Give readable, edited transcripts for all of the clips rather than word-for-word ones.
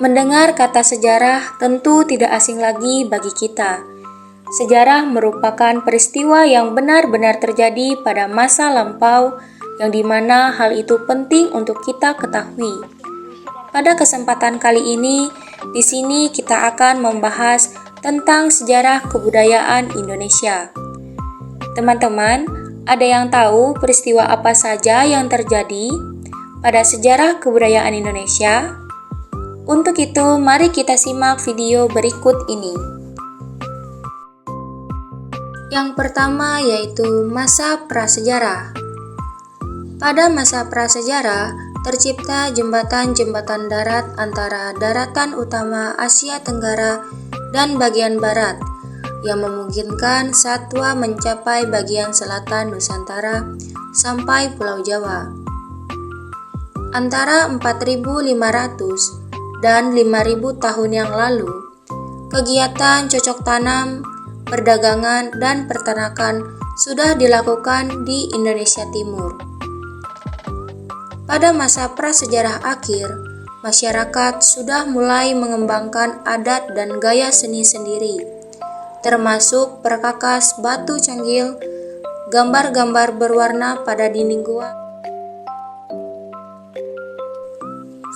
Mendengar kata sejarah tentu tidak asing lagi bagi kita. Sejarah merupakan peristiwa yang benar-benar terjadi pada masa lampau yang dimana hal itu penting untuk kita ketahui. Pada kesempatan kali ini, di sini kita akan membahas tentang sejarah kebudayaan Indonesia. Teman-teman, ada yang tahu peristiwa apa saja yang terjadi pada sejarah kebudayaan Indonesia? Untuk itu, mari kita simak video berikut ini. Yang pertama yaitu masa prasejarah. Pada masa prasejarah, tercipta jembatan-jembatan darat antara daratan utama Asia Tenggara dan bagian barat yang memungkinkan satwa mencapai bagian selatan Nusantara sampai Pulau Jawa. Antara 4.500 dan 5.000 tahun yang lalu, kegiatan cocok tanam, perdagangan, dan peternakan sudah dilakukan di Indonesia Timur. Pada masa prasejarah akhir, masyarakat sudah mulai mengembangkan adat dan gaya seni sendiri, termasuk perkakas batu canggil, gambar-gambar berwarna pada dinding gua.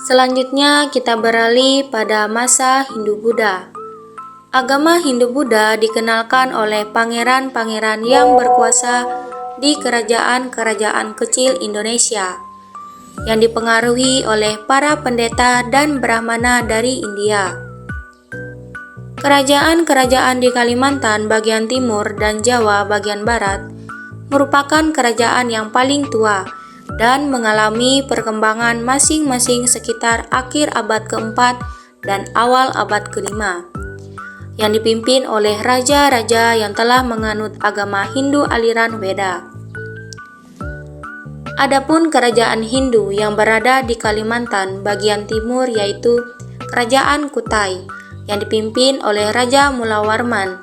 Selanjutnya kita beralih pada masa Hindu-Buddha. Agama Hindu-Buddha dikenalkan oleh pangeran-pangeran yang berkuasa di kerajaan-kerajaan kecil Indonesia, yang dipengaruhi oleh para pendeta dan brahmana dari India. Kerajaan-kerajaan di Kalimantan bagian timur dan Jawa bagian barat merupakan kerajaan yang paling tua dan mengalami perkembangan masing-masing sekitar akhir abad ke-4 dan awal abad ke-5, yang dipimpin oleh raja-raja yang telah menganut agama Hindu aliran Weda. Adapun kerajaan Hindu yang berada di Kalimantan bagian timur yaitu Kerajaan Kutai yang dipimpin oleh Raja Mulawarman.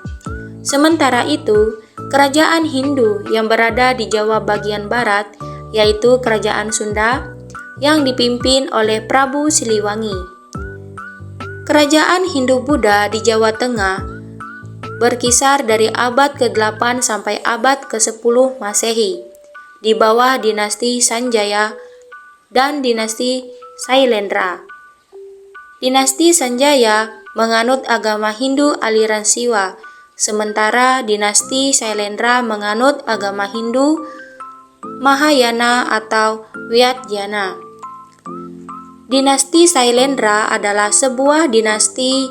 Sementara itu, kerajaan Hindu yang berada di Jawa bagian barat yaitu Kerajaan Sunda yang dipimpin oleh Prabu Siliwangi. Kerajaan Hindu-Buddha di Jawa Tengah berkisar dari abad ke-8 sampai abad ke-10 Masehi di bawah dinasti Sanjaya dan dinasti Sailendra. Dinasti Sanjaya menganut agama Hindu aliran Siwa, sementara dinasti Sailendra menganut agama Hindu Mahayana atau Vyatyana. Dinasti Sailendra adalah sebuah dinasti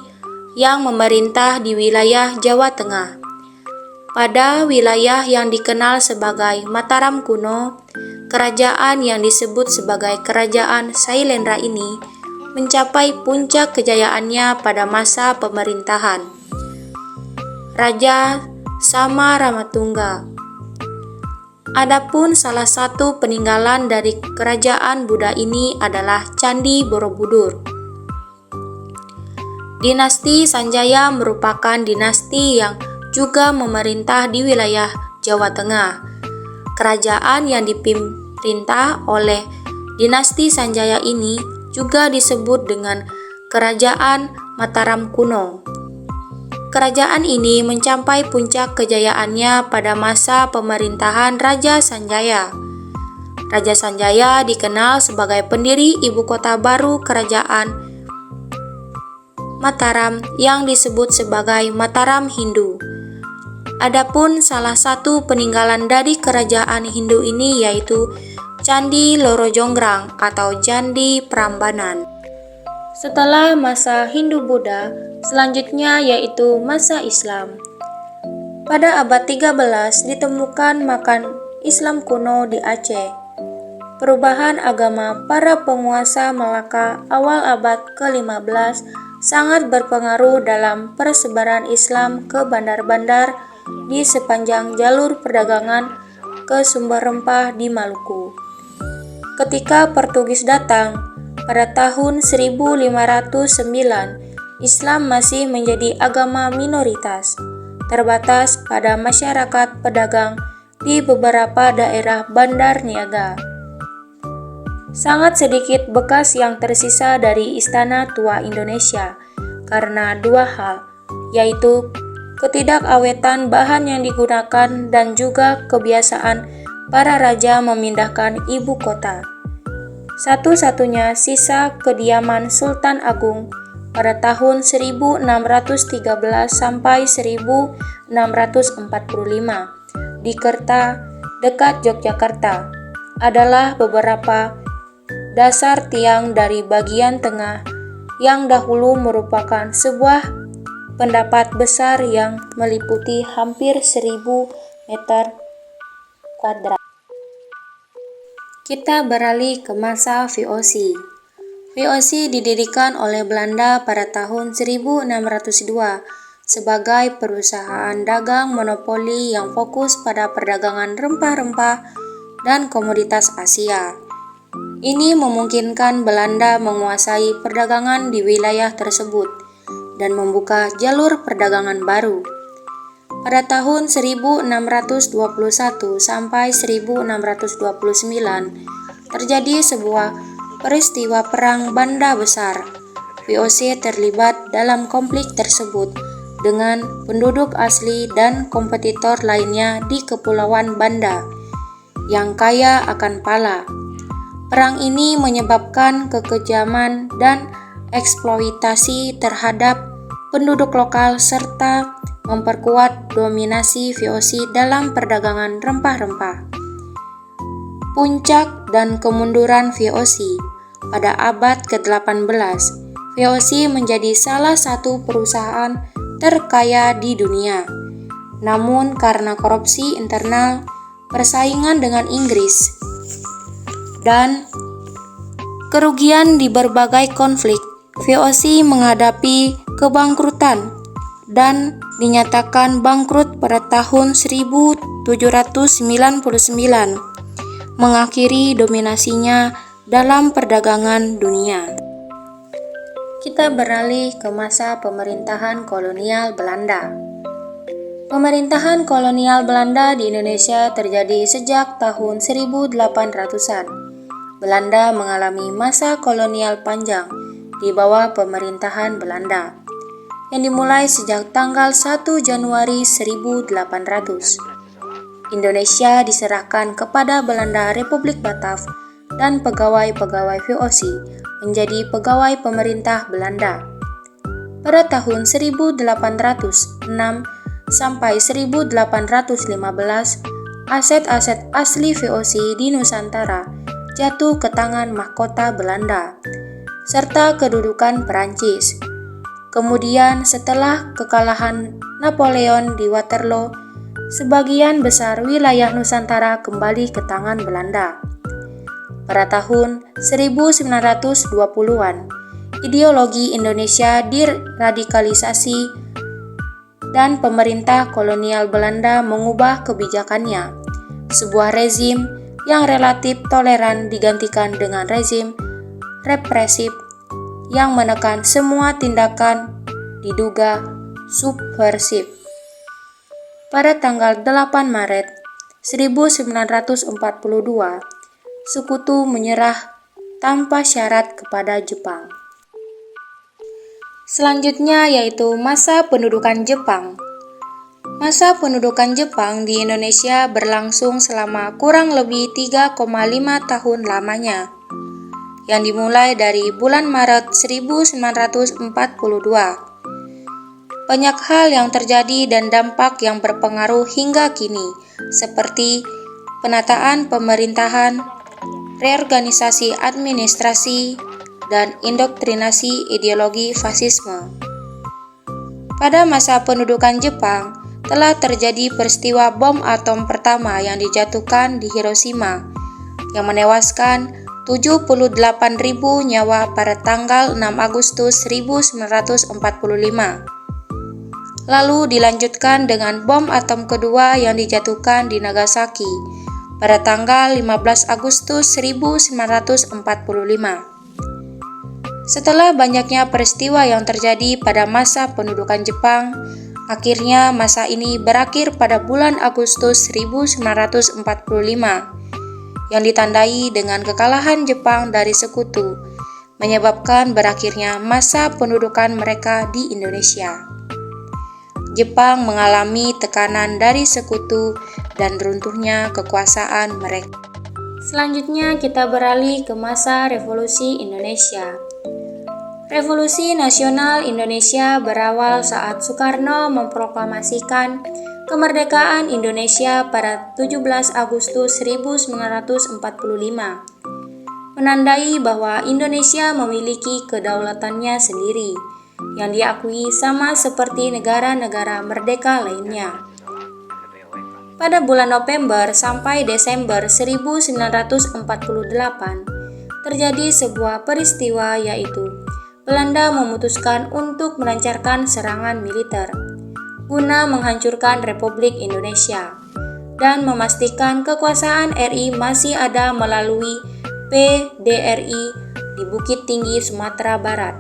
yang memerintah di wilayah Jawa Tengah. Pada wilayah yang dikenal sebagai Mataram kuno, kerajaan yang disebut sebagai Kerajaan Sailendra ini mencapai puncak kejayaannya pada masa pemerintahan Raja Samaramatunga. Adapun salah satu peninggalan dari kerajaan Buddha ini adalah Candi Borobudur. Dinasti Sanjaya merupakan dinasti yang juga memerintah di wilayah Jawa Tengah. Kerajaan yang diperintah oleh dinasti Sanjaya ini juga disebut dengan Kerajaan Mataram kuno. Kerajaan ini mencapai puncak kejayaannya pada masa pemerintahan Raja Sanjaya. Raja Sanjaya dikenal sebagai pendiri ibu kota baru kerajaan Mataram yang disebut sebagai Mataram Hindu. Adapun salah satu peninggalan dari kerajaan Hindu ini yaitu Candi Lorojonggrang atau Candi Prambanan. Setelah masa Hindu-Buddha, selanjutnya yaitu masa Islam. Pada abad 13 ditemukan makam Islam kuno di Aceh. Perubahan agama para penguasa Melaka awal abad ke-15 sangat berpengaruh dalam persebaran Islam ke bandar-bandar di sepanjang jalur perdagangan ke sumber rempah di Maluku. Ketika Portugis datang, pada tahun 1509, Islam masih menjadi agama minoritas, terbatas pada masyarakat pedagang di beberapa daerah bandar niaga. Sangat sedikit bekas yang tersisa dari Istana Tua Indonesia karena dua hal, yaitu ketidakawetan bahan yang digunakan dan juga kebiasaan para raja memindahkan ibu kota. Satu-satunya sisa kediaman Sultan Agung pada tahun 1613 sampai 1645 di Kerta dekat Yogyakarta adalah beberapa dasar tiang dari bagian tengah yang dahulu merupakan sebuah pendapat besar yang meliputi hampir 1000 meter kuadrat. Kita beralih ke masa VOC. VOC didirikan oleh Belanda pada tahun 1602 sebagai perusahaan dagang monopoli yang fokus pada perdagangan rempah-rempah dan komoditas Asia. Ini memungkinkan Belanda menguasai perdagangan di wilayah tersebut dan membuka jalur perdagangan baru. Pada tahun 1621 sampai 1629 terjadi sebuah peristiwa perang Banda Besar. VOC terlibat dalam konflik tersebut dengan penduduk asli dan kompetitor lainnya di Kepulauan Banda yang kaya akan pala. Perang ini menyebabkan kekejaman dan eksploitasi terhadap penduduk lokal serta memperkuat dominasi VOC dalam perdagangan rempah-rempah. Puncak dan kemunduran VOC. Pada abad ke-18, VOC menjadi salah satu perusahaan terkaya di dunia. Namun karena korupsi internal, persaingan dengan Inggris, dan kerugian di berbagai konflik, VOC menghadapi kebangkrutan dan dinyatakan bangkrut pada tahun 1799, mengakhiri dominasinya dalam perdagangan dunia. Kita beralih ke masa pemerintahan kolonial Belanda. Pemerintahan kolonial Belanda di Indonesia terjadi sejak tahun 1800-an. Belanda mengalami masa kolonial panjang di bawah pemerintahan Belanda yang dimulai sejak tanggal 1 Januari 1800. Indonesia diserahkan kepada Belanda Republik Batav dan pegawai-pegawai VOC menjadi pegawai pemerintah Belanda. Pada tahun 1806 sampai 1815, aset-aset asli VOC di Nusantara jatuh ke tangan mahkota Belanda, serta kedudukan Perancis. Kemudian setelah kekalahan Napoleon di Waterloo, sebagian besar wilayah Nusantara kembali ke tangan Belanda. Pada tahun 1920-an, ideologi Indonesia diradikalisasi dan pemerintah kolonial Belanda mengubah kebijakannya. Sebuah rezim yang relatif toleran digantikan dengan rezim represif yang menekan semua tindakan diduga subversif. Pada tanggal 8 Maret 1942, Sekutu menyerah tanpa syarat kepada Jepang. Selanjutnya yaitu masa pendudukan Jepang. Masa pendudukan Jepang di Indonesia berlangsung selama kurang lebih 3,5 tahun lamanya, yang dimulai dari bulan Maret 1942. Banyak hal yang terjadi dan dampak yang berpengaruh hingga kini, seperti penataan pemerintahan, reorganisasi administrasi, dan indoktrinasi ideologi fasisme. Pada masa pendudukan Jepang, telah terjadi peristiwa bom atom pertama yang dijatuhkan di Hiroshima, yang menewaskan 78.000 nyawa pada tanggal 6 Agustus 1945. Lalu dilanjutkan dengan bom atom kedua yang dijatuhkan di Nagasaki pada tanggal 15 Agustus 1945. Setelah banyaknya peristiwa yang terjadi pada masa pendudukan Jepang, akhirnya masa ini berakhir pada bulan Agustus 1945, yang ditandai dengan kekalahan Jepang dari sekutu, menyebabkan berakhirnya masa pendudukan mereka di Indonesia. Jepang mengalami tekanan dari sekutu dan runtuhnya kekuasaan mereka. Selanjutnya kita beralih ke masa Revolusi Indonesia. Revolusi Nasional Indonesia berawal saat Soekarno memproklamasikan kemerdekaan Indonesia pada 17 Agustus 1945, menandai bahwa Indonesia memiliki kedaulatannya sendiri, yang diakui sama seperti negara-negara merdeka lainnya. Pada bulan November sampai Desember 1948, terjadi sebuah peristiwa yaitu Belanda memutuskan untuk melancarkan serangan militer guna menghancurkan Republik Indonesia dan memastikan kekuasaan RI masih ada melalui PDRI di Bukit Tinggi, Sumatera Barat.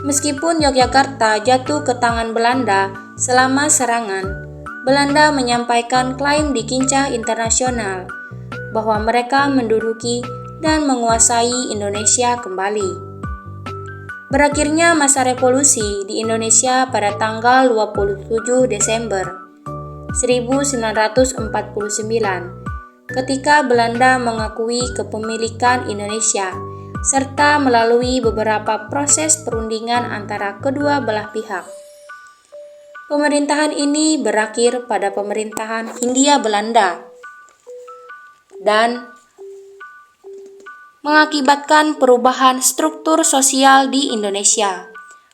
Meskipun Yogyakarta jatuh ke tangan Belanda selama serangan, Belanda menyampaikan klaim di kancah internasional bahwa mereka menduduki dan menguasai Indonesia kembali. Berakhirnya masa revolusi di Indonesia pada tanggal 27 Desember 1949 ketika Belanda mengakui kepemilikan Indonesia serta melalui beberapa proses perundingan antara kedua belah pihak. Pemerintahan ini berakhir pada pemerintahan Hindia Belanda dan mengakibatkan perubahan struktur sosial di Indonesia.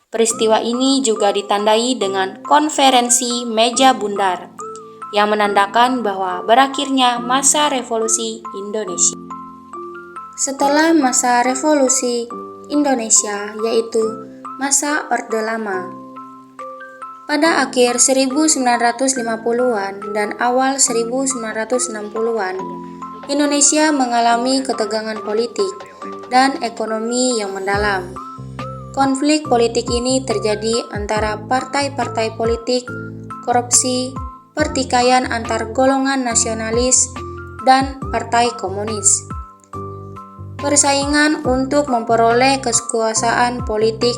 Peristiwa ini juga ditandai dengan konferensi meja bundar yang menandakan bahwa berakhirnya masa revolusi Indonesia. Setelah masa revolusi Indonesia yaitu masa Orde Lama. Pada akhir 1950-an dan awal 1960-an, Indonesia mengalami ketegangan politik dan ekonomi yang mendalam. Konflik politik ini terjadi antara partai-partai politik, korupsi, pertikaian antar golongan nasionalis, dan partai komunis. Persaingan untuk memperoleh kekuasaan politik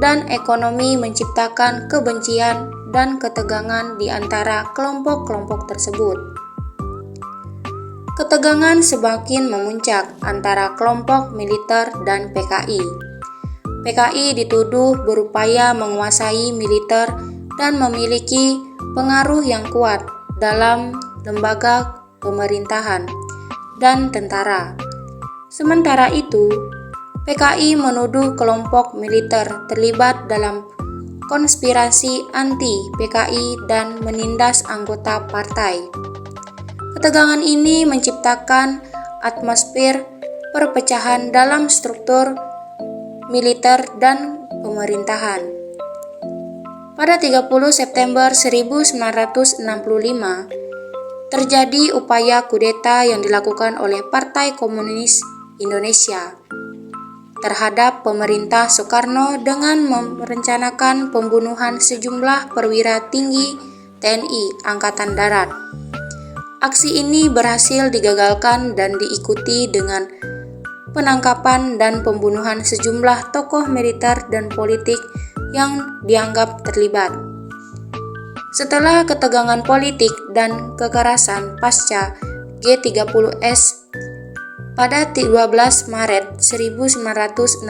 dan ekonomi menciptakan kebencian dan ketegangan di antara kelompok-kelompok tersebut. Ketegangan semakin memuncak antara kelompok militer dan PKI. PKI dituduh berupaya menguasai militer dan memiliki pengaruh yang kuat dalam lembaga pemerintahan dan tentara. Sementara itu, PKI menuduh kelompok militer terlibat dalam konspirasi anti-PKI dan menindas anggota partai. Ketegangan ini menciptakan atmosfer perpecahan dalam struktur militer dan pemerintahan. Pada 30 September 1965, terjadi upaya kudeta yang dilakukan oleh Partai Komunis Indonesia terhadap pemerintah Soekarno dengan merencanakan pembunuhan sejumlah perwira tinggi TNI Angkatan Darat. Aksi ini berhasil digagalkan dan diikuti dengan penangkapan dan pembunuhan sejumlah tokoh militer dan politik yang dianggap terlibat. Setelah ketegangan politik dan kekerasan pasca G30S pada 12 Maret 1966,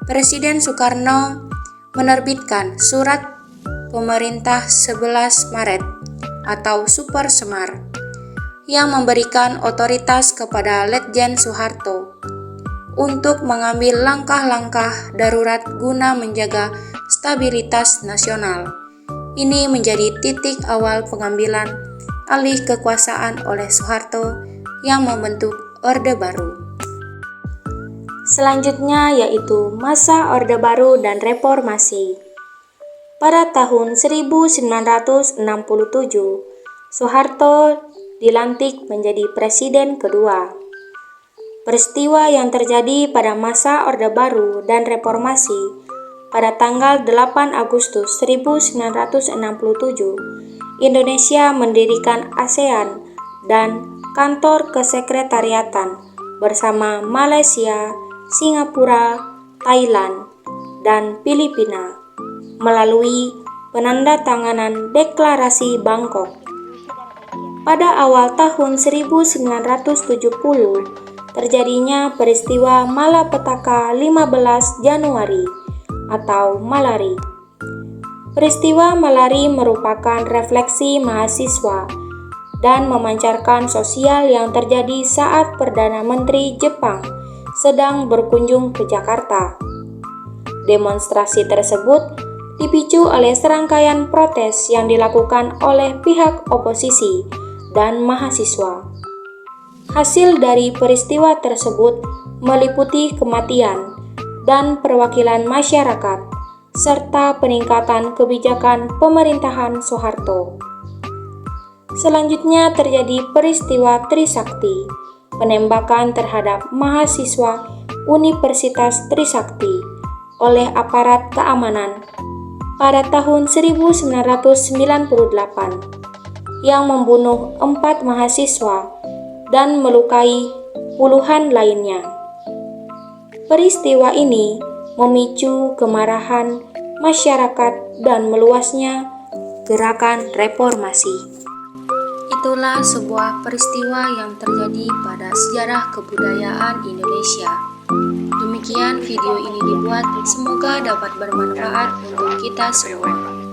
Presiden Soekarno menerbitkan Surat Pemerintah 11 Maret atau Super Semar yang memberikan otoritas kepada Letjen Soeharto untuk mengambil langkah-langkah darurat guna menjaga stabilitas nasional. Ini menjadi titik awal pengambilan alih kekuasaan oleh Soeharto yang membentuk Orde Baru. Selanjutnya yaitu masa Orde Baru dan Reformasi. Pada tahun 1967, Soeharto dilantik menjadi presiden kedua. Peristiwa yang terjadi pada masa Orde Baru dan Reformasi pada tanggal 8 Agustus 1967, Indonesia mendirikan ASEAN dan kantor kesekretariatan bersama Malaysia, Singapura, Thailand, dan Filipina melalui penandatanganan Deklarasi Bangkok. Pada awal tahun 1970, terjadinya peristiwa Malapetaka 15 Januari atau Malari. Peristiwa Malari merupakan refleksi mahasiswa dan memancarkan sosial yang terjadi saat Perdana Menteri Jepang sedang berkunjung ke Jakarta. Demonstrasi tersebut dipicu oleh serangkaian protes yang dilakukan oleh pihak oposisi dan mahasiswa. Hasil dari peristiwa tersebut meliputi kematian dan perwakilan masyarakat, serta peningkatan kebijakan pemerintahan Soeharto. Selanjutnya terjadi peristiwa Trisakti, penembakan terhadap mahasiswa Universitas Trisakti oleh aparat keamanan pada tahun 1998 yang membunuh 4 mahasiswa dan melukai puluhan lainnya. Peristiwa ini memicu kemarahan masyarakat dan meluasnya gerakan reformasi. Itulah sebuah peristiwa yang terjadi pada sejarah kebudayaan Indonesia. Demikian video ini dibuat, semoga dapat bermanfaat untuk kita semua.